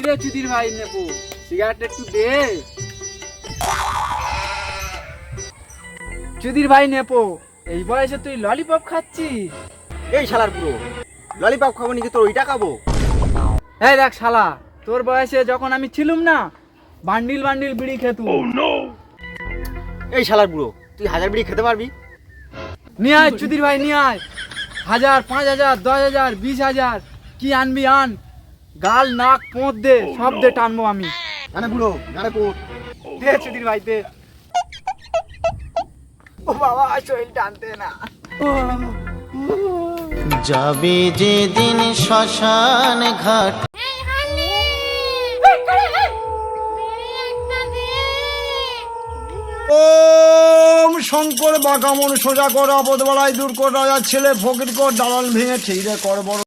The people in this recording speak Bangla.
রে চুদির ভাই নেবো, সিগারেট একটু দে। চুদির ভাই নেপো, এই বয়সে তুই ললিপপ খাচ্ছিস? এই শালার পুরো ললিপপ খাবো নাকি তোর ওইটা খাবো? এই দেখ শালা, তোর বয়সে যখন আমি ছিলুম না, বান্ডিল বান্ডিল বিড়ি খেতু। এই শালার বুড়ো, তুই 1000 বিড়ি খেতে পারবি? নিয়ে আয় চুদির ভাই, নিয়ে আয়। 1000, 5000, 10,000, 20,000 কি আনবি আন, গাল নাক পোঁত দে, সব দে, টানবো আমি। মানে বুড়ো গাড়ে পোট। দে চুদির ভাই দে। ও বাবা, শরীর টানতে না। যাবে যেদিন শ্মশান ঘাট। ওম শঙ্কর বাঁকামন সোজা কর, আপদ বলাই দূর কর, রাজার ছেলে ফকির কর, দালাল ভেঙে ঠিক কর বড়।